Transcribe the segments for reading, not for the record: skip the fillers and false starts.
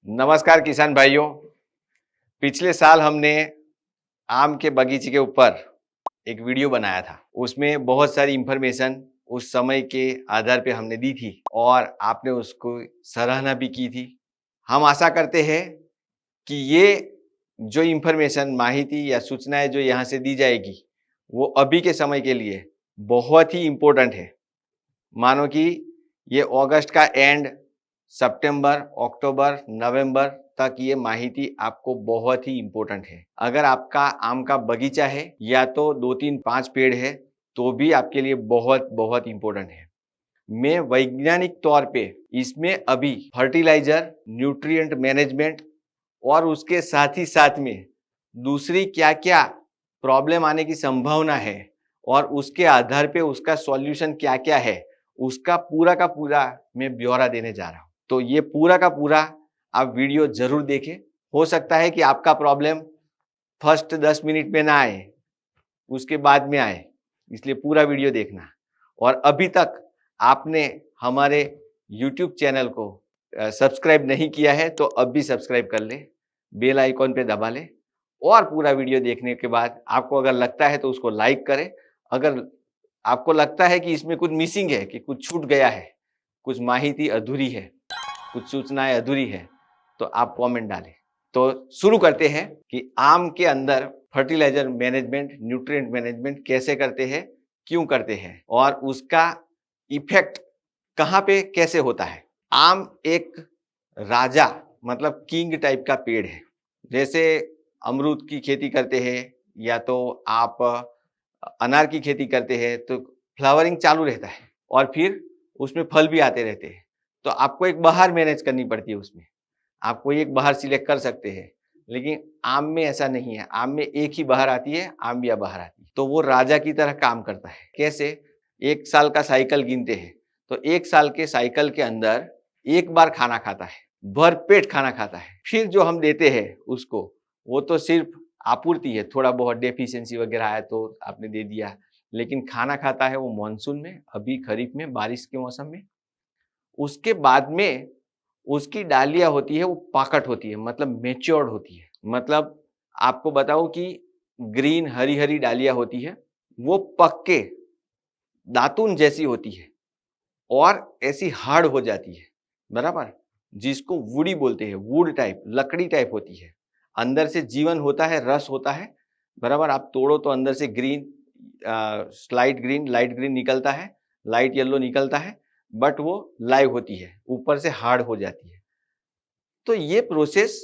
नमस्कार किसान भाइयों। पिछले साल हमने आम के बगीचे के ऊपर एक वीडियो बनाया था। उसमें बहुत सारी इंफॉर्मेशन उस समय के आधार पे हमने दी थी और आपने उसको सराहना भी की थी। हम आशा करते हैं कि ये जो इंफॉर्मेशन, माहिती या सूचनाएं जो यहाँ से दी जाएगी, वो अभी के समय के लिए बहुत ही इम्पोर्टेंट है। मानो कि ये अगस्त का एंड, सितंबर, अक्टूबर, नवंबर तक ये माहिती आपको बहुत ही इम्पोर्टेंट है। अगर आपका आम का बगीचा है या तो 2, 3, 5 पेड़ है तो भी आपके लिए बहुत बहुत इम्पोर्टेंट है। मैं वैज्ञानिक तौर पे इसमें अभी फर्टिलाइजर, न्यूट्रिएंट मैनेजमेंट और उसके साथ ही साथ में दूसरी क्या-क्या प्रॉब्लम आने की संभावना है और उसके आधार पे उसका सॉल्यूशन क्या-क्या है, उसका पूरा का पूरा मैं ब्यौरा देने जा रहा हूँ। तो ये पूरा का पूरा आप वीडियो ज़रूर देखें। हो सकता है कि आपका प्रॉब्लम फर्स्ट 10 मिनट में ना आए, उसके बाद में आए, इसलिए पूरा वीडियो देखना। और अभी तक आपने हमारे यूट्यूब चैनल को सब्सक्राइब नहीं किया है तो अब भी सब्सक्राइब कर ले, बेल आइकॉन पे दबा ले और पूरा वीडियो देखने के बाद आपको अगर लगता है तो उसको लाइक करें। अगर आपको लगता है कि इसमें कुछ मिसिंग है, कि कुछ छूट गया है, कुछ माहिती अधूरी है, कुछ सूचनाएं अधूरी है, तो आप कमेंट डालें। तो शुरू करते हैं कि आम के अंदर फर्टिलाइजर मैनेजमेंट, न्यूट्रिएंट मैनेजमेंट कैसे करते हैं, क्यों करते हैं और उसका इफेक्ट कहाँ पे कैसे होता है। आम एक राजा मतलब किंग टाइप का पेड़ है। जैसे अमरूद की खेती करते हैं या तो आप अनार की खेती करते हैं तो फ्लावरिंग चालू रहता है और फिर उसमें फल भी आते रहते हैं। तो आपको एक बहार मैनेज करनी पड़ती है उसमें। आप कोई एक बहार सिलेक्ट कर सकते हैं, लेकिन आम में ऐसा नहीं है। आम में एक ही बहार आती है, आमिया बहार आती है। तो वो राजा की तरह काम करता है। कैसे? 1 साल का साइकिल गिनते हैं, तो 1 साल के साइकिल के अंदर एक बार खाना खाता है, भरपेट खाना खाता है। फिर जो हम देते हैं उसको, वो तो सिर्फ आपूर्ति है, थोड़ा बहुत डेफिशिएंसी वगैरह आया तो आपने दे दिया, लेकिन खाना खाता है वो मानसून में, अभी खरीफ में, बारिश के मौसम में। उसके बाद में उसकी डालियाँ होती है वो पाकट होती है, मतलब मैच्योर्ड होती है। मतलब आपको बताऊँ कि ग्रीन हरी-हरी डालियाँ होती है, वो पक के दातून जैसी होती है और ऐसी हार्ड हो जाती है, बराबर? जिसको वुडी बोलते हैं, वुड टाइप, लकड़ी टाइप होती है। अंदर से जीवन होता है, रस होता है, बराबर? आप तोड़ो तो अंदर से green slight green, light green निकलता है, लाइट येलो निकलता है, बट वो लाइव होती है, ऊपर से हार्ड हो जाती है। तो ये प्रोसेस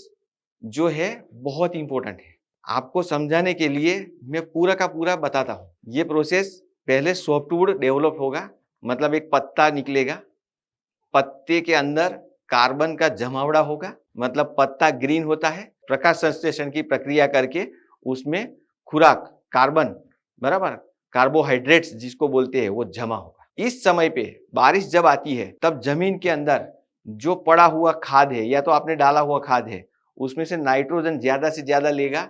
जो है बहुत इम्पोर्टेंट है। आपको समझाने के लिए मैं पूरा का पूरा बताता हूँ। ये प्रोसेस पहले सॉफ्टवुड डेवलप होगा, मतलब एक पत्ता निकलेगा। पत्ते के अंदर कार्बन का जमावड़ा होगा, मतलब पत्ता ग्रीन होता है। प्रकाश संश्लेषण की प्रक्रिया करके उसमें खुराक, कार्बन, बराबर? कार्बोहाइड्रेट्स जिसको बोलते हैं वो जमा होगा। इस समय पे बारिश जब आती है तब जमीन के अंदर जो पड़ा हुआ खाद है या तो आपने डाला हुआ खाद है, उसमें से नाइट्रोजन ज्यादा से ज्यादा लेगा,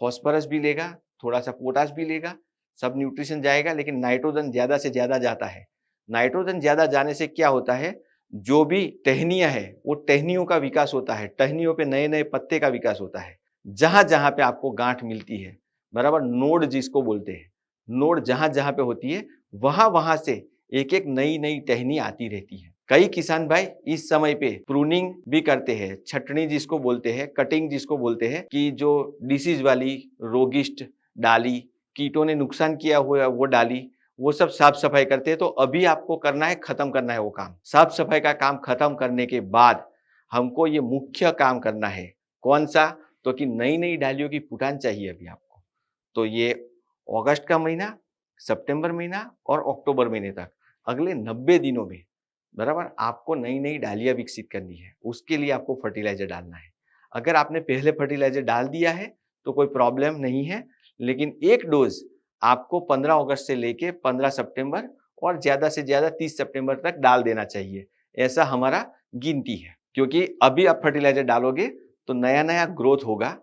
फास्फोरस भी लेगा, थोड़ा सा पोटाश भी लेगा, सब न्यूट्रिशन जाएगा, लेकिन नाइट्रोजन ज्यादा से ज्यादा जाता है। नाइट्रोजन ज्यादा जाने से क्या होता है, जो भी टहनियाँ है वो टहनियों का विकास होता है, टहनियों पे नए नए पत्ते का विकास होता है। जहां जहां पे आपको गांठ मिलती है, बराबर, नोड जिसको बोलते हैं, नोड जहां जहां पे होती है वहां वहां से एक एक नई नई टहनी आती रहती है। कई किसान भाई इस समय पे प्रूनिंग भी करते हैं, छटनी जिसको बोलते हैं, कटिंग जिसको बोलते हैं, कि जो डिसीज वाली, रोगिष्ट डाली, कीटों ने नुकसान किया हुआ वो डाली, वो सब साफ सफाई करते हैं। तो अभी आपको करना है, खत्म करना है वो काम। साफ सफाई का काम खत्म करने के बाद हमको ये मुख्य काम करना है। कौन सा? तो कि नई नई डालियों की फुटान चाहिए अभी आपको। तो ये अगस्त का महीना, सितंबर महीना और अक्टूबर महीने तक, अगले 90 दिनों में, बराबर, आपको नई नई डालियां विकसित करनी है। उसके लिए आपको फर्टिलाइजर डालना है। अगर आपने पहले फर्टिलाइजर डाल दिया है तो कोई प्रॉब्लम नहीं है, लेकिन एक डोज आपको 15 अगस्त से लेके 15 सितंबर और ज्यादा से ज्यादा 30 सितंबर तक डाल देना चाहिए। ऐसा हमारा गिनती है, क्योंकि अभी आप फर्टिलाइजर डालोगे तो नया नया ग्रोथ होगा,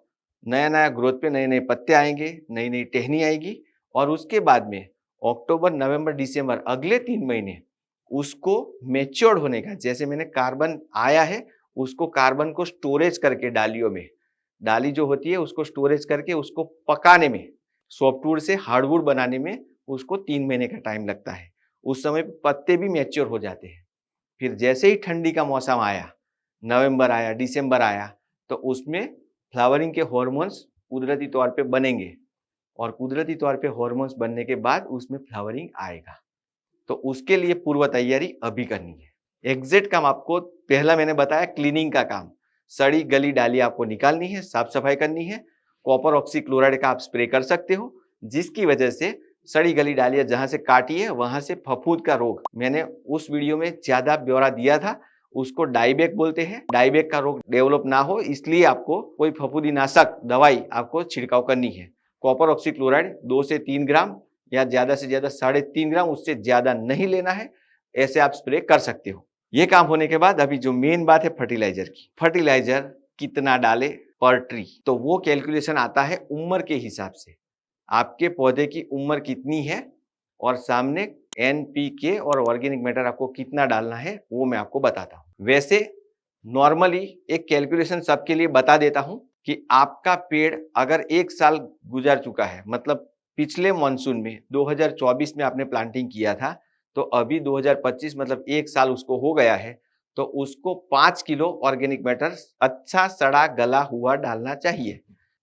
नया नया ग्रोथ पे नए नए पत्ते आएंगे, नई नई टहनी आएगी और उसके बाद में अक्टूबर, नवंबर, दिसंबर, अगले 3 महीने उसको मैच्योर्ड होने का, जैसे मैंने कार्बन आया है उसको कार्बन को स्टोरेज करके डालियों में, डाली जो होती है उसको स्टोरेज करके उसको पकाने में, सॉफ्टवुड से हार्डवुड बनाने में उसको 3 महीने का टाइम लगता है। उस समय पत्ते भी मैच्योर हो जाते हैं। फिर जैसे ही ठंडी का मौसम आया, नवंबर आया, दिसंबर आया, तो उसमें फ्लावरिंग के हॉर्मोन्स कुदरती तौर पे बनेंगे और कुदरती तौर पे हॉर्मोन्स बनने के बाद उसमें फ्लावरिंग आएगा। तो उसके लिए पूर्व तैयारी अभी करनी है। एग्जैक्ट काम आपको पहला मैंने बताया क्लीनिंग का काम, सड़ी गली डाली आपको निकालनी है, साफ सफाई करनी है। कॉपर ऑक्सीक्लोराइड का आप स्प्रे कर सकते हो, जिसकी वजह से सड़ी गली डालियां जहां से काटी है वहां से फफूंद का रोग, मैंने उस वीडियो में ज्यादा ब्यौरा दिया था, उसको डाईबैक बोलते हैं। डाईबैक का रोग डेवलप ना हो इसलिए आपको कोई फफूंदीनाशक दवाई आपको छिड़काव करनी है। कॉपर ऑक्सीक्लोराइड 2 से 3 ग्राम या ज्यादा से ज्यादा 3.5 ग्राम, उससे ज्यादा नहीं लेना है। ऐसे आप स्प्रे कर सकते हो। ये काम होने के बाद अभी जो मेन बात है फर्टिलाइजर की, फर्टिलाइजर कितना डाले पर ट्री, तो वो कैलकुलेशन आता है उम्र के हिसाब से। आपके पौधे की उम्र कितनी है और सामने NPK और ऑर्गेनिक मैटर आपको कितना डालना है वो मैं आपको बताता हूं। वैसे नॉर्मली एक कैलकुलेशन सबके लिए बता देता हूं कि आपका पेड़ अगर 1 साल गुजर चुका है, मतलब पिछले मानसून में 2024 में आपने प्लांटिंग किया था, तो अभी 2025 मतलब 1 साल उसको हो गया है, तो उसको 5 किलो ऑर्गेनिक मैटर अच्छा सड़ा गला हुआ डालना चाहिए।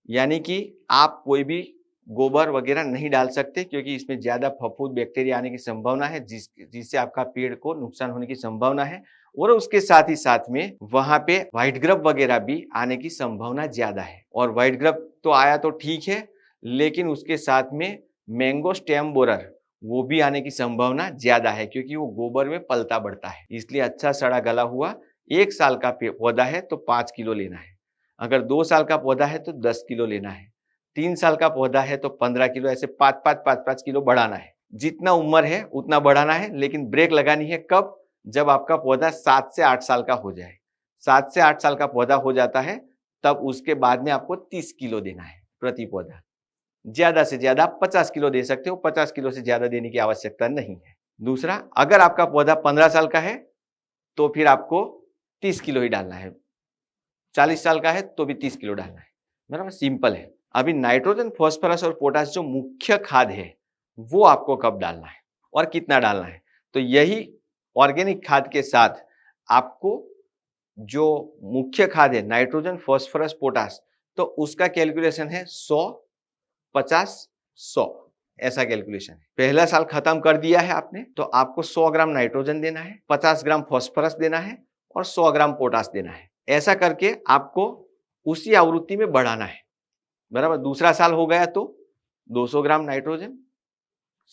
यानी कि आप कोई भी गोबर वगैरह नहीं डाल सकते, क्योंकि इसमें ज्यादा फफूंद बैक्टीरिया आने की संभावना है, जिससे आपका पेड़ को नुकसान होने की संभावना है। और उसके साथ ही साथ में वहां पे व्हाइट ग्रब वगैरह भी आने की संभावना ज्यादा है। और व्हाइट ग्रब तो आया तो ठीक है, लेकिन उसके साथ में मैंगो स्टेम बोरर वो भी आने की संभावना ज्यादा है, क्योंकि वो गोबर में पलता बढ़ता है। इसलिए अच्छा सड़ा गला हुआ 1 साल का पौधा है तो 5 किलो लेना है, अगर 2 साल का पौधा है तो 10 किलो लेना है, 3 साल का पौधा है तो 15 किलो, ऐसे 5-5 किलो बढ़ाना है। जितना उम्र है उतना बढ़ाना है, लेकिन ब्रेक लगानी है कब? जब आपका पौधा 7 से 8 साल का हो जाए। 7 से 8 साल का पौधा हो जाता है तब उसके बाद में आपको 30 किलो देना है प्रति पौधा। ज्यादा से ज्यादा 50 किलो दे सकते हो, 50 किलो से ज्यादा देने की आवश्यकता नहीं है। दूसरा, अगर आपका पौधा 15 साल का है तो फिर आपको 30 किलो ही डालना है, 40 साल का है तो भी 30 किलो डालना है। बराबर, सिंपल है। अभी नाइट्रोजन, फास्फोरस और पोटास जो मुख्य खाद है वो आपको कब डालना है और कितना डालना है, तो यही ऑर्गेनिक खाद के साथ आपको जो मुख्य खाद है नाइट्रोजन, फास्फोरस, पोटास, तो उसका कैलकुलेशन है 100, 50, 100, ऐसा कैलकुलेशन है। पहला साल खत्म कर दिया है आपने तो आपको 100 ग्राम नाइट्रोजन देना है, 50 ग्राम फास्फोरस देना है और 100 ग्राम पोटास देना है। ऐसा करके आपको उसी आवृत्ति में बढ़ाना है। बराबर, दूसरा साल हो गया तो 200 ग्राम नाइट्रोजन,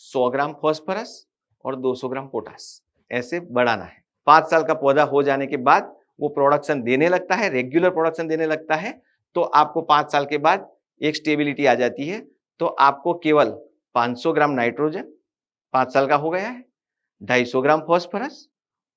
100 ग्राम फास्फोरस और 200 ग्राम पोटास, ऐसे बढ़ाना है। 5 साल का पौधा हो जाने के बाद वो प्रोडक्शन देने लगता है, रेगुलर प्रोडक्शन देने लगता है, तो आपको 5 साल के बाद एक स्टेबिलिटी आ जाती है, तो आपको केवल 500 ग्राम नाइट्रोजन, 5 साल का हो गया है, 250 ग्राम फास्फोरस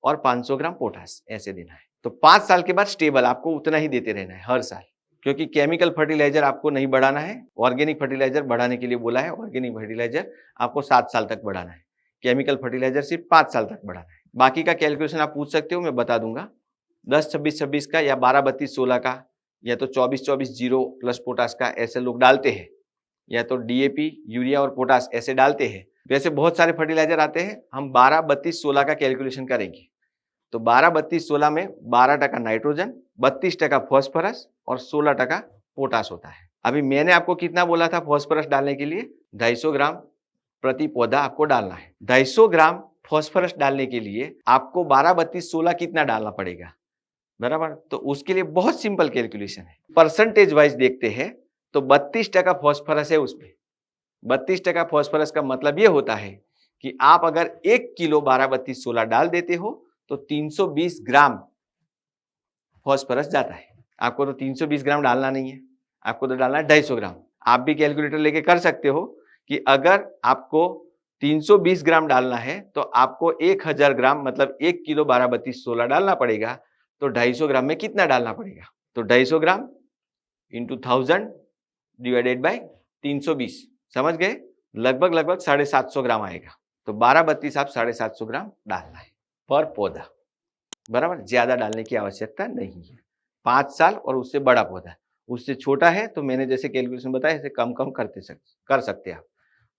और 500 ग्राम पोटास, ऐसे देना है। तो 5 साल के बाद स्टेबल आपको उतना ही देते रहना है हर साल, क्योंकि केमिकल फर्टिलाइजर आपको नहीं बढ़ाना है, ऑर्गेनिक फर्टिलाइजर बढ़ाने के लिए बोला है। ऑर्गेनिक फर्टिलाइजर आपको 7 साल तक बढ़ाना है, केमिकल फर्टिलाइजर सिर्फ 5 साल तक बढ़ाना है। बाकी का कैलकुलेशन आप पूछ सकते हो, मैं बता दूंगा। 10-26-26 का या 12-32-16 का या तो 24-24-0 प्लस पोटास का ऐसे लोग डालते हैं, या तो DAP, यूरिया और पोटास ऐसे डालते हैं। वैसे बहुत सारे फर्टिलाइजर आते हैं, हम 12-32-16 का कैलकुलेशन करेंगे। तो 12-32-16 में 12% नाइट्रोजन, 32% फास्फोरस और 16% पोटास होता है। अभी मैंने आपको कितना बोला था फास्फोरस डालने के लिए? 250 ग्राम प्रति पौधा आपको डालना है। 250 ग्राम फास्फोरस डालने के लिए आपको 12-32-16 कितना डालना पड़ेगा? बराबर, तो उसके लिए बहुत सिंपल कैलकुलेशन है। परसेंटेज वाइज देखते हैं तो 32% फास्फोरस है उसमें। 32% फास्फोरस का मतलब यह होता है कि आप अगर 1 किलो 12-32-16 डाल देते हो तो 320 ग्राम फास्फोरस जाता है। आपको तो 320 ग्राम डालना नहीं है, आपको तो डालना है 250 ग्राम। आप भी कैलकुलेटर लेके कर सकते हो कि अगर आपको 320 ग्राम डालना है तो आपको 1000 ग्राम मतलब 1 किलो 12-32-16 डालना पड़ेगा, तो 250 ग्राम में कितना डालना पड़ेगा? तो 250 ग्राम इंटू 1000 डिवाइडेड बाय 320, समझ गए? लगभग 750 ग्राम आएगा। तो 12-32 आप 750 ग्राम डालना है पर पौधा। बराबर, ज्यादा डालने की आवश्यकता नहीं है। 5 साल और उससे बड़ा पौधा है। उससे छोटा है तो मैंने जैसे कैलकुलेशन बताया इसे कम कम कर सकते हैं आप।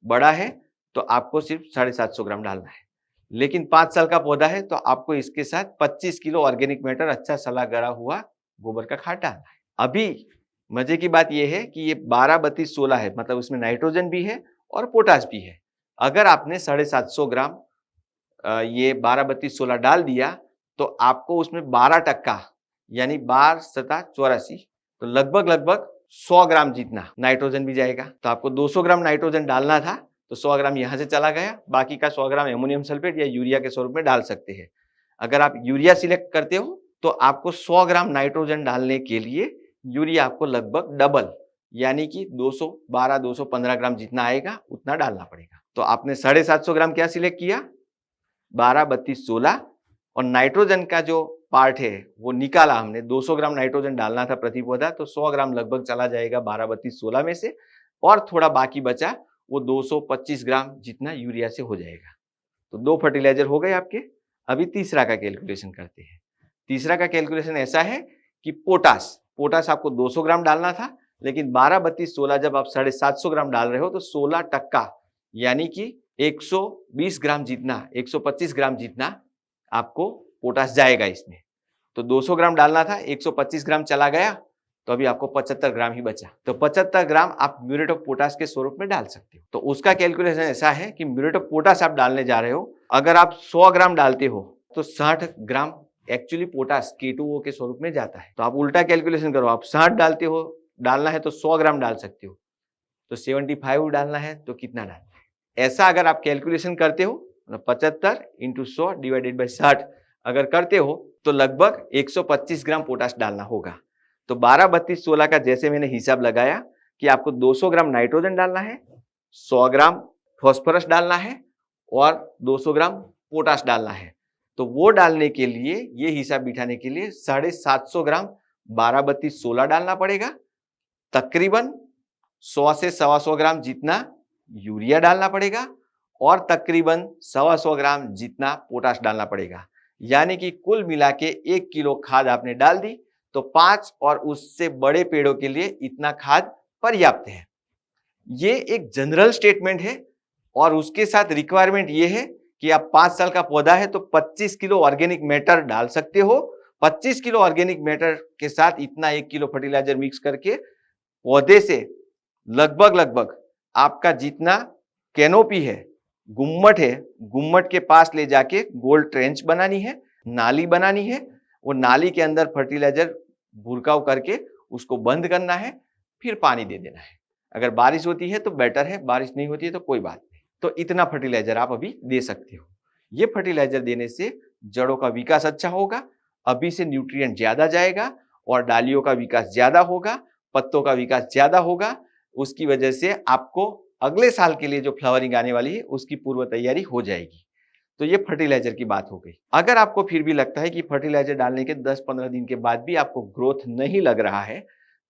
बड़ा है तो आपको सिर्फ 750 ग्राम डालना है। लेकिन 5 साल का पौधा है तो आपको इसके साथ 25 किलो ऑर्गेनिक मैटर अच्छा सला गड़ा हुआ गोबर का खाद डालना है। अभी मजे की बात यह है कि ये 12-32-16 है, मतलब उसमें नाइट्रोजन भी है और पोटाश भी है। अगर आपने 750 ग्राम ये 12-32-16 डाल दिया तो आपको उसमें 12% यानी 12×7=84 तो लगभग 100 ग्राम जितना नाइट्रोजन भी जाएगा। तो आपको 200 ग्राम नाइट्रोजन डालना था तो 100 ग्राम यहां से चला गया, बाकी का 100 ग्राम एमोनियम सल्फेट या यूरिया के स्वरूप में डाल सकते हैं। अगर आप यूरिया सिलेक्ट करते हो तो आपको 100 ग्राम नाइट्रोजन डालने के लिए यूरिया आपको लगभग डबल यानी कि 212-215 ग्राम जितना आएगा उतना डालना पड़ेगा। तो आपने 750 ग्राम क्या सिलेक्ट किया, 12-32-16 और नाइट्रोजन का जो पार्ट है वो निकाला हमने। 200 ग्राम नाइट्रोजन डालना था प्रति पौधा तो 100 ग्राम लगभग चला जाएगा 12-32-16 में से और थोड़ा बाकी बचा वो 225 ग्राम जितना यूरिया से हो जाएगा। तो 2 फर्टिलाइजर हो गए आपके। अभी तीसरा का कैलकुलेशन करते हैं। तीसरा का कैलकुलेशन ऐसा है कि पोटाश आपको 200 ग्राम डालना था, लेकिन 12-32-16 जब आप 750 ग्राम डाल रहे हो तो 16% यानी कि 120 ग्राम जितना 125 ग्राम जितना आपको पोटाश जाएगा इसमें। तो 200 ग्राम डालना था, 125 ग्राम चला गया तो अभी आपको 75 ग्राम ही बचा। तो 75 ग्राम आप म्यूरेट ऑफ पोटाश के स्वरूप में डाल सकते हो। तो उसका कैलकुलेशन ऐसा है कि म्यूरेट ऑफ पोटाश आप डालने जा रहे हो, अगर आप 100 ग्राम डालते हो तो 60 ग्राम एक्चुअली पोटाश K2O के स्वरूप में जाता है। तो आप उल्टा कैलकुलेशन करो, आप 60 डालते हो, डालना है तो 100 ग्राम डाल सकते हो, तो 75 डालना है तो कितना डालना है। ऐसा अगर आप कैलकुलेशन करते हो 75 × 100 / 60 अगर करते हो तो लगभग 125 ग्राम पोटाश डालना होगा। तो 12-32-16 का जैसे मैंने हिसाब लगाया कि आपको 200 ग्राम नाइट्रोजन डालना है, 100 ग्राम फॉस्फोरस डालना है और 200 ग्राम पोटाश डालना है। तो वो डालने के लिए, ये हिसाब बिठाने के लिए 750 ग्राम 12-32-16 डालना पड़ेगा, तकरीबन 100 से 125 ग्राम जितना यूरिया डालना पड़ेगा और तकरीबन 125 ग्राम जितना पोटाश डालना पड़ेगा। यानी कि कुल मिला के 1 किलो खाद आपने डाल दी तो 5 और उससे बड़े पेड़ों के लिए इतना खाद पर्याप्त है। ये एक जनरल स्टेटमेंट है और उसके साथ रिक्वायरमेंट ये है कि आप 5 साल का पौधा है तो 25 किलो ऑर्गेनिक मैटर डाल सकते हो। 25 किलो ऑर्गेनिक मैटर के साथ इतना 1 किलो फर्टिलाइजर मिक्स करके पौधे से लगभग आपका जितना कैनोपी है, गुम्मट है, गुम्मट के पास ले जाके गोल ट्रेंच बनानी है, नाली बनानी है। वो नाली के अंदर फर्टिलाइजर भुरकाव करके उसको बंद करना है, फिर पानी दे देना है। अगर बारिश होती है तो बेटर है, बारिश नहीं होती है तो कोई बात नहीं। तो इतना फर्टिलाइजर आप अभी दे सकते हो। ये फर्टिलाइजर देने से जड़ों का विकास अच्छा होगा, अभी से न्यूट्रिएंट ज्यादा जाएगा और डालियों का विकास ज्यादा होगा, पत्तों का विकास ज्यादा होगा। उसकी वजह से आपको अगले साल के लिए जो फ्लावरिंग आने वाली है उसकी पूर्व तैयारी हो जाएगी। तो ये फर्टिलाइजर की बात हो गई। अगर आपको फिर भी लगता है कि फर्टिलाइजर डालने के 10-15 दिन के बाद भी आपको ग्रोथ नहीं लग रहा है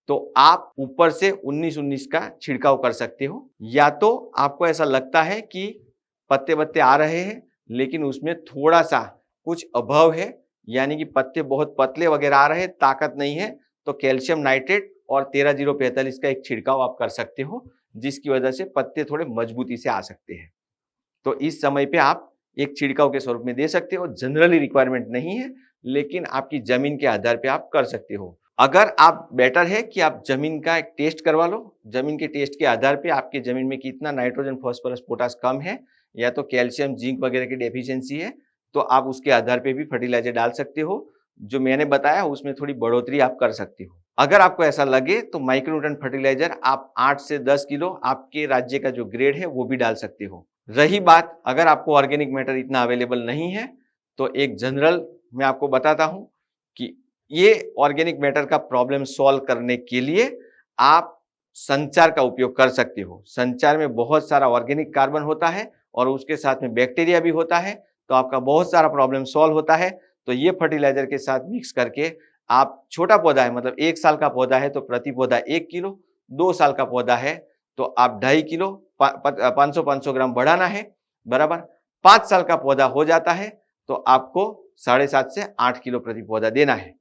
तो आप ऊपर से 19-19 का छिड़काव कर सकते हो। या तो आपको ऐसा लगता है कि पत्ते आ रहे हैं लेकिन उसमें थोड़ा सा कुछ अभाव है, यानी कि पत्ते बहुत पतले वगैरह आ रहे हैं, ताकत नहीं है, तो कैल्शियम नाइट्रेट और 13-0-45 का एक छिड़काव आप कर सकते हो, जिसकी वजह से पत्ते थोड़े मजबूती से आ सकते हैं। तो इस समय पे आप एक छिड़काव के स्वरूप में दे सकते हो। जनरली रिक्वायरमेंट नहीं है, लेकिन आपकी जमीन के आधार पे आप कर सकते हो। अगर आप बेटर है कि आप जमीन का एक टेस्ट करवा लो, जमीन के टेस्ट के आधार पे आपके जमीन में कितना नाइट्रोजन, फॉस्फोरस, पोटाश कम है या तो कैल्शियम, जिंक वगैरह की डेफिशिएंसी है, तो आप उसके आधार पे भी फर्टिलाइजर डाल सकते हो। जो मैंने बताया उसमें थोड़ी बढ़ोतरी आप कर सकते हो। अगर आपको ऐसा लगे तो माइक्रोन्यूट्रिएंट फर्टिलाइजर आप 8 से 10 किलो आपके राज्य का जो ग्रेड है वो भी डाल सकते हो। रही बात अगर आपको ऑर्गेनिक मैटर इतना अवेलेबल नहीं है तो एक जनरल मैं आपको बताता हूं कि ये ऑर्गेनिक मैटर का प्रॉब्लम सॉल्व करने के लिए आप संचार का उपयोग कर सकते हो। संचार में बहुत सारा ऑर्गेनिक कार्बन होता है और उसके साथ में बैक्टीरिया भी होता है, तो आपका बहुत सारा प्रॉब्लम सॉल्व होता है। तो ये फर्टिलाइजर के साथ मिक्स करके आप, छोटा पौधा है मतलब 1 साल का पौधा है तो प्रति पौधा 1 किलो, 2 साल का पौधा है तो आप 2.5 किलो 500 ग्राम बढ़ाना है, बराबर। 5 साल का पौधा हो जाता है तो आपको 7.5 से 8 किलो प्रति पौधा देना है।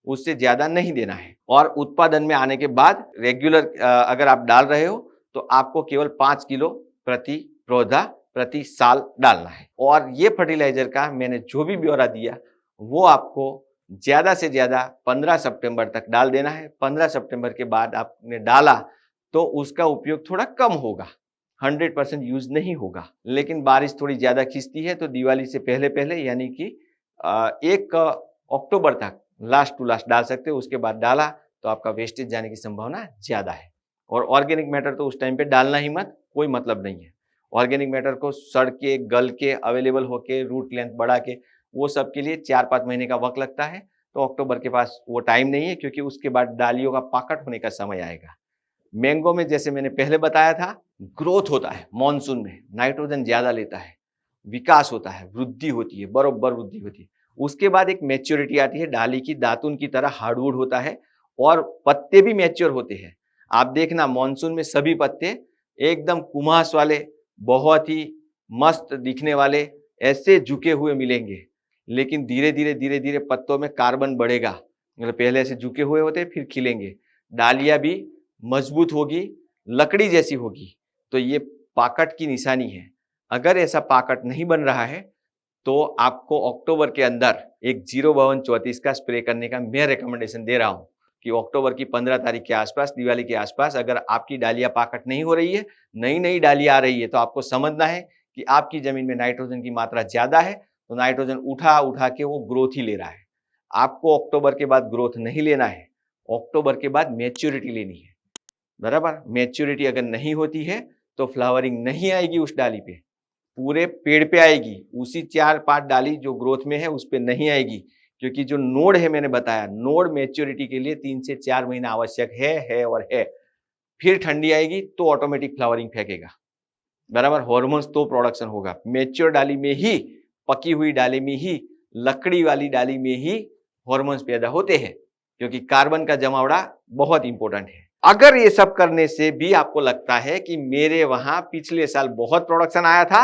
उससे ज्यादा नहीं देना है। और उत्पादन में आने के बाद रेगुलर अगर आप डाल रहे हो तो आपको केवल 5 किलो प्रति पौधा प्रति साल डालना है। और ये फर्टिलाइजर का मैंने जो भी ब्यौरा दिया वो आपको ज्यादा से ज्यादा 15 सितंबर तक डाल देना है। 15 सितंबर के बाद आपने डाला तो उसका उपयोग थोड़ा कम होगा, 100% यूज नहीं होगा। लेकिन बारिश थोड़ी ज्यादा खींचती है तो दिवाली से पहले पहले यानी कि 1 अक्टूबर तक लास्ट टू लास्ट डाल सकते हो। उसके बाद डाला तो आपका वेस्टेज जाने की संभावना ज्यादा है। और ऑर्गेनिक मैटर तो उस टाइम पे डालना ही मत, कोई मतलब नहीं है। ऑर्गेनिक मैटर को सड़ के गल के अवेलेबल होके रूट लेंथ बढ़ा के वो सब के लिए 4-5 महीने का वक्त लगता है। तो अक्टूबर के पास वो टाइम नहीं है, क्योंकि उसके बाद डालियों का पाकट होने का समय आएगा। मैंगो में जैसे मैंने पहले बताया था, ग्रोथ होता है मॉनसून में, नाइट्रोजन ज्यादा लेता है, विकास होता है, वृद्धि होती है, बरोबर वृद्धि होती है। उसके बाद एक मैच्योरिटी आती है, डाली की दातुन की तरह हार्डवुड होता है और पत्ते भी मैच्योर होते हैं। आप देखना मॉनसून में सभी पत्ते एकदम कुम्हास वाले, बहुत ही मस्त दिखने वाले, ऐसे झुके हुए मिलेंगे। लेकिन धीरे धीरे पत्तों में कार्बन बढ़ेगा, मतलब पहले ऐसे झुके हुए होते फिर खिलेंगे। डालियां भी मजबूत होगी, लकड़ी जैसी होगी। तो ये पाकट की निशानी है। अगर ऐसा पाकट नहीं बन रहा है तो आपको अक्टूबर के अंदर एक 05234 का स्प्रे करने का मैं रिकमेंडेशन दे रहा हूं कि अक्टूबर की 15 तारीख के आसपास, दिवाली के आसपास अगर आपकी डालियां पाकट नहीं हो रही है, नई नई डालियां आ रही है, तो आपको समझना है कि आपकी जमीन में नाइट्रोजन की मात्रा ज्यादा है। तो नाइट्रोजन उठा उठा के वो ग्रोथ ही ले रहा है। आपको अक्टूबर के बाद ग्रोथ नहीं लेना है, अक्टूबर के बाद मैच्योरिटी लेनी है। बराबर, मैच्योरिटी अगर नहीं होती है तो फ्लावरिंग नहीं आएगी उस डाली पे, पूरे पेड़ पे आएगी। उसी 4-5 डाली जो ग्रोथ में है उस पे नहीं आएगी, क्योंकि जो नोड है मैंने बताया, नोड मैच्योरिटी के लिए 3 से 4 महीना आवश्यक है और है। फिर ठंडी आएगी तो ऑटोमेटिक फ्लावरिंग फेंकेगा। बराबर, हॉर्मोन्स तो प्रोडक्शन होगा। मैच्योर डाली में ही, पकी हुई डाली में ही, लकड़ी वाली डाली में ही हॉर्मोन्स पैदा होते हैं, क्योंकि कार्बन का जमावड़ा बहुत इंपॉर्टेंट है। अगर ये सब करने से भी आपको लगता है कि मेरे वहां पिछले साल बहुत प्रोडक्शन आया था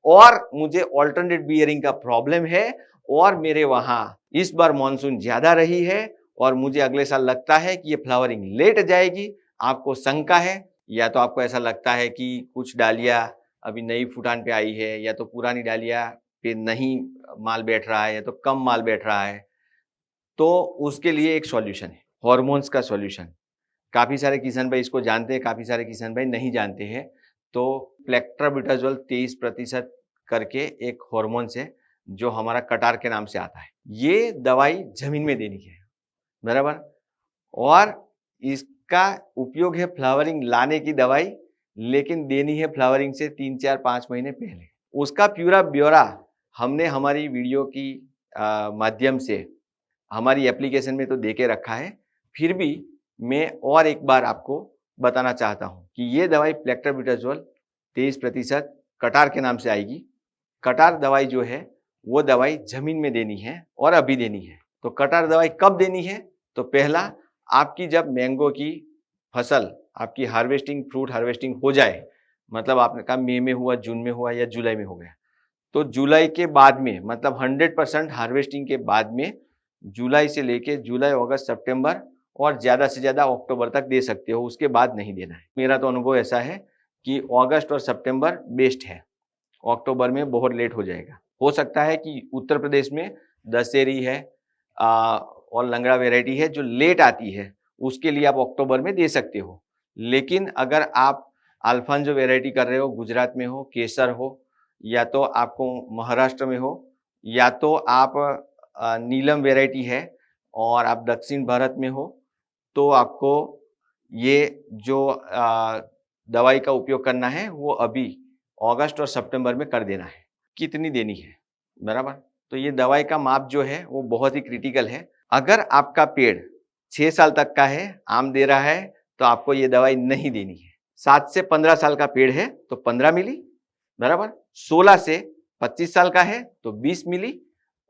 और मुझे ऑल्टरनेट बियरिंग का प्रॉब्लम है और मेरे वहां इस बार मॉनसून ज्यादा रही है और मुझे अगले साल लगता है कि ये फ्लावरिंग लेट जाएगी, आपको शंका है, या तो आपको ऐसा लगता है कि कुछ डालियां अभी नई फुटान पे आई है, या तो पुरानी डालियां पे नहीं माल बैठ रहा है, या तो कम माल बैठ रहा है, तो उसके लिए एक सॉल्यूशन है, हॉर्मोन्स का सॉल्यूशन। काफी सारे किसान भाई इसको जानते हैं, काफी सारे किसान भाई नहीं जानते हैं। तो प्लेक्ट्राबिटाजोल 23% करके एक हॉर्मोन्स है जो हमारा कटार के नाम से आता है। ये दवाई जमीन में देनी है, बराबर, और इसका उपयोग है फ्लावरिंग लाने की दवाई, लेकिन देनी है फ्लावरिंग से 3-4-5 महीने पहले। उसका पूरा ब्यौरा हमने हमारी वीडियो की माध्यम से हमारी एप्लीकेशन में तो देके रखा है। फिर भी मैं और एक बार आपको बताना चाहता हूं कि ये दवाई प्लेक्ट्राबिटाजोल 23% कटार के नाम से आएगी। कटार दवाई जो है वो दवाई जमीन में देनी है और अभी देनी है। तो कटार दवाई कब देनी है? तो पहला, आपकी जब मैंगो की फसल, आपकी हार्वेस्टिंग, फ्रूट हार्वेस्टिंग हो जाए, मतलब आपने कहा मई में हुआ, जून में हुआ या जुलाई में हो गया, तो जुलाई के बाद में, मतलब 100% हार्वेस्टिंग के बाद में, जुलाई से लेके जुलाई, अगस्त, सितंबर और ज्यादा से ज्यादा अक्टूबर तक दे सकते हो, उसके बाद नहीं देना है। मेरा तो अनुभव ऐसा है कि अगस्त और सितंबर बेस्ट है, अक्टूबर में बहुत लेट हो जाएगा। हो सकता है कि उत्तर प्रदेश में दशहरी है और लंगड़ा वेराइटी है जो लेट आती है, उसके लिए आप अक्टूबर में दे सकते हो। लेकिन अगर आप अल्फांजो वेराइटी कर रहे हो, गुजरात में हो, केसर हो, या तो आपको महाराष्ट्र में हो, या तो आप नीलम वेराइटी है और आप दक्षिण भारत में हो, तो आपको ये जो दवाई का उपयोग करना है वो अभी अगस्त और सितंबर में कर देना है। कितनी देनी है, बराबर। तो ये दवाई का माप जो है वो बहुत ही क्रिटिकल है। अगर आपका पेड़ 6 साल तक का है, आम दे रहा है, तो आपको ये दवाई नहीं देनी है। 7 से 15 साल का पेड़ है तो 15 मिली, बराबर। 16 से 25 साल का है तो 20 मिली,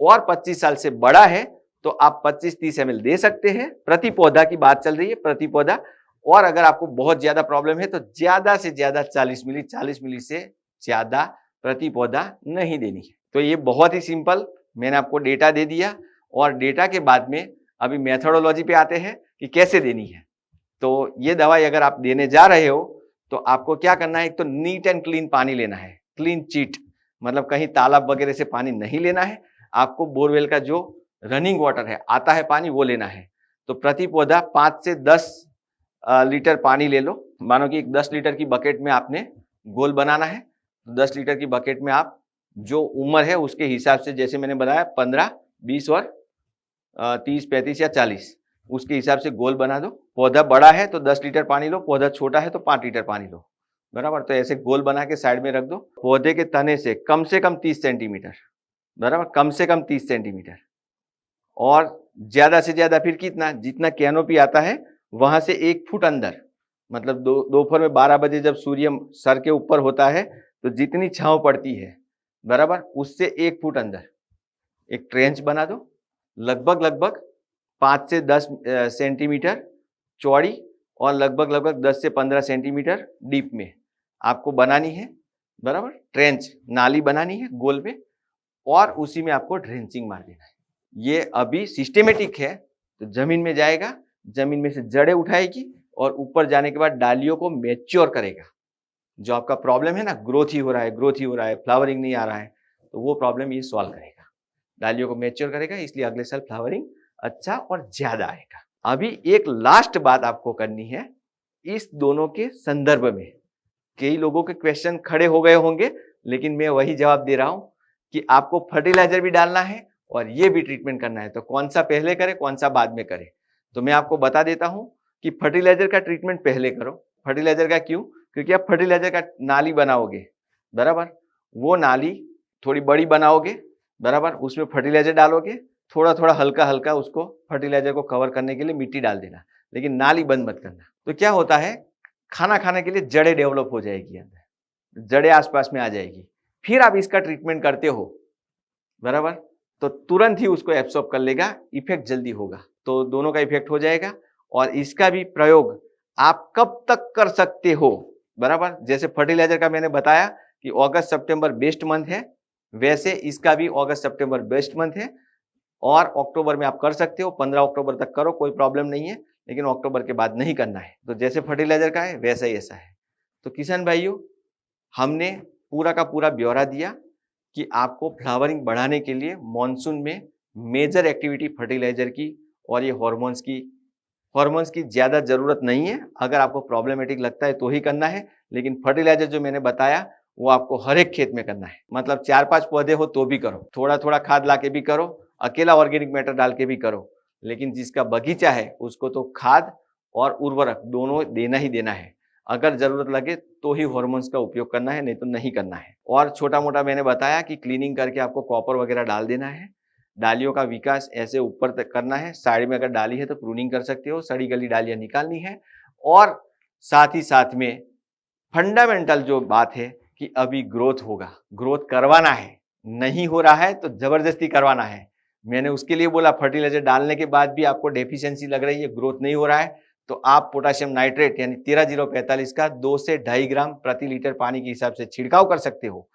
और 25 साल से बड़ा है तो आप 25-30 ml दे सकते हैं। प्रति पौधा की बात चल रही है, प्रति पौधा। और अगर आपको बहुत ज्यादा प्रॉब्लम है तो ज्यादा से ज्यादा 40 मिली, 40 मिली से ज्यादा प्रति पौधा नहीं देनी है। तो ये बहुत ही सिंपल, मैंने आपको डेटा दे दिया, और डेटा के बाद में अभी मेथोडोलॉजी पे आते हैं कि कैसे देनी है। तो ये दवाई अगर आप देने जा रहे हो तो आपको क्या करना है, एक तो नीट एंड क्लीन पानी लेना है, क्लीन चीट, मतलब कहीं तालाब वगैरह से पानी नहीं लेना है, आपको बोरवेल का जो रनिंग वाटर है, आता है पानी, वो लेना है। तो प्रति पौधा 5 से 10 लीटर पानी ले लो। मानो कि 10 लीटर की बकेट में आपने गोल बनाना है, 10 लीटर की बकेट में आप जो उम्र है उसके हिसाब से, जैसे मैंने बताया 15, 20 और 30, 35 या 40, उसके हिसाब से गोल बना दो। पौधा बड़ा है तो 10 लीटर पानी लो, पौधा छोटा है तो 5 लीटर पानी लो, बराबर। तो ऐसे गोल बना के साइड में रख दो। पौधे के तने से कम 30 सेंटीमीटर, बराबर, कम से कम 30 सेंटीमीटर, और ज्यादा से ज्यादा फिर कितना, जितना कैनोपी आता है वहां से 1 फुट अंदर, मतलब दोपहर में 12 बजे जब सूर्य सर के ऊपर होता है तो जितनी छांव पड़ती है, बराबर, उससे 1 फुट अंदर एक ट्रेंच बना दो, लगभग 5 से 10 सेंटीमीटर चौड़ी और लगभग 10 से 15 सेंटीमीटर डीप में आपको बनानी है, बराबर। ट्रेंच, नाली बनानी है गोल में, और उसी में आपको ड्रेंचिंग मार देना है। ये अभी सिस्टेमेटिक है, तो जमीन में जाएगा, जमीन में से जड़ें उठाएगी और ऊपर जाने के बाद डालियों को मैच्योर करेगा। जो आपका प्रॉब्लम है ना, ग्रोथ ही हो रहा है, फ्लावरिंग नहीं आ रहा है, तो वो प्रॉब्लम ये सॉल्व करेगा, डालियों को मैच्योर करेगा, इसलिए अगले साल फ्लावरिंग अच्छा और ज्यादा आएगा। अभी एक लास्ट बात आपको करनी है इस दोनों के संदर्भ में। कई लोगों के क्वेश्चन खड़े हो गए होंगे, लेकिन मैं वही जवाब दे रहा हूं कि आपको फर्टिलाइजर भी डालना है और ये भी ट्रीटमेंट करना है, तो कौन सा पहले करे कौन सा बाद में करे। तो मैं आपको बता देता हूं कि फर्टिलाइजर का ट्रीटमेंट पहले करो। फर्टिलाइजर का क्यों? क्योंकि आप फर्टिलाइजर का नाली बनाओगे, बराबर, वो नाली थोड़ी बड़ी बनाओगे, बराबर, उसमें फर्टिलाइजर डालोगे, थोड़ा हल्का उसको फर्टिलाइजर को कवर करने के लिए मिट्टी डाल देना, लेकिन नाली बंद मत करना। तो क्या होता है, खाना खाने के लिए जड़ें डेवलप हो जाएगी, अंदर जड़ें आसपास में आ जाएगी, फिर आप इसका ट्रीटमेंट करते हो, बराबर, तो तुरंत ही उसको एब्सॉर्ब कर लेगा, इफेक्ट जल्दी होगा, तो दोनों का इफेक्ट हो जाएगा। और इसका भी प्रयोग आप कब तक कर सकते हो, बराबर, जैसे फर्टिलाइजर का मैंने बताया कि अगस्त सितंबर बेस्ट मंथ है, वैसे इसका भी अगस्त सितंबर बेस्ट मंथ है, और अक्टूबर में आप कर सकते हो, 15 अक्टूबर तक करो, कोई प्रॉब्लम नहीं है, लेकिन अक्टूबर के बाद नहीं करना है। तो जैसे फर्टिलाइजर का है वैसा ही ऐसा है। तो किसान भाइयों, हमने पूरा का पूरा ब्यौरा दिया कि आपको फ्लावरिंग बढ़ाने के लिए मॉनसून में मेजर एक्टिविटी फर्टिलाइजर की और ये हॉर्मोन्स की ज्यादा जरूरत नहीं है। अगर आपको प्रॉब्लमेटिक लगता है तो ही करना है, लेकिन फर्टिलाइजर जो मैंने बताया वो आपको हर एक खेत में करना है, मतलब 4-5 पौधे हो तो भी करो, थोड़ा खाद ला के भी करो, अकेला ऑर्गेनिक मैटर डाल के भी करो, लेकिन जिसका बगीचा है उसको तो खाद और उर्वरक दोनों देना ही देना है। अगर जरूरत लगे तो ही हार्मोन्स का उपयोग करना है, नहीं तो नहीं करना है। और छोटा मोटा मैंने बताया कि क्लीनिंग करके आपको कॉपर वगैरह डाल देना है। डालियों का विकास ऐसे ऊपर तक करना है, साइड में अगर डाली है तो प्रूनिंग कर सकते हो, सड़ी गली डालियां निकालनी है। और साथ ही साथ में फंडामेंटल जो बात है कि अभी ग्रोथ होगा, ग्रोथ करवाना है, नहीं हो रहा है तो जबरदस्ती करवाना है। मैंने उसके लिए बोला फर्टिलाइजर डालने के बाद भी आपको डेफिशिएंसी लग रही है, ग्रोथ नहीं हो रहा है, तो आप पोटेशियम नाइट्रेट यानी 13-0-45 का 2 से 2.5 ग्राम प्रति लीटर पानी के हिसाब से छिड़काव कर सकते हो।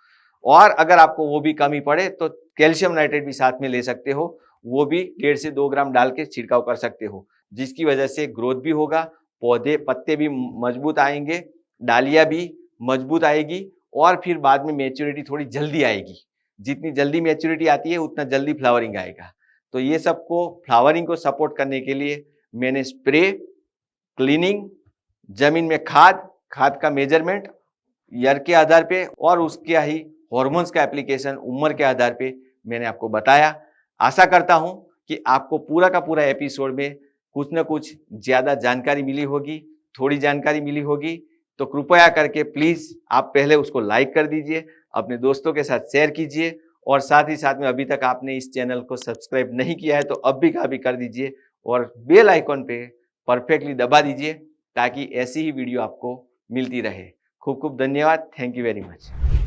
और अगर आपको वो भी कमी पड़े तो कैल्शियम नाइट्रेट भी साथ में ले सकते हो, वो भी 1.5 से 2 ग्राम डाल के छिड़काव कर सकते हो, जिसकी वजह से ग्रोथ भी होगा, पौधे पत्ते भी मजबूत आएंगे, डालियां भी मजबूत आएगी, और फिर बाद में मैच्योरिटी थोड़ी जल्दी आएगी। जितनी जल्दी मैच्योरिटी आती है उतना जल्दी फ्लावरिंग आएगा। तो ये सबको फ्लावरिंग को सपोर्ट करने के लिए मैंने स्प्रे, क्लीनिंग, जमीन में खाद का मेजरमेंट ईयर के आधार पे, और उसके ही हॉर्मोन्स का एप्लीकेशन उम्र के आधार पे मैंने आपको बताया। आशा करता हूं कि आपको पूरा का पूरा एपिसोड में कुछ न कुछ ज्यादा जानकारी मिली होगी, थोड़ी जानकारी मिली होगी। तो कृपया करके प्लीज आप पहले उसको लाइक कर दीजिए, अपने दोस्तों के साथ शेयर कीजिए, और साथ ही साथ में अभी तक आपने इस चैनल को सब्सक्राइब नहीं किया है तो अभी का अभी कर दीजिए, और बेल आइकॉन पे परफेक्टली दबा दीजिए ताकि ऐसी ही वीडियो आपको मिलती रहे। खूब खूब धन्यवाद। Thank you very much.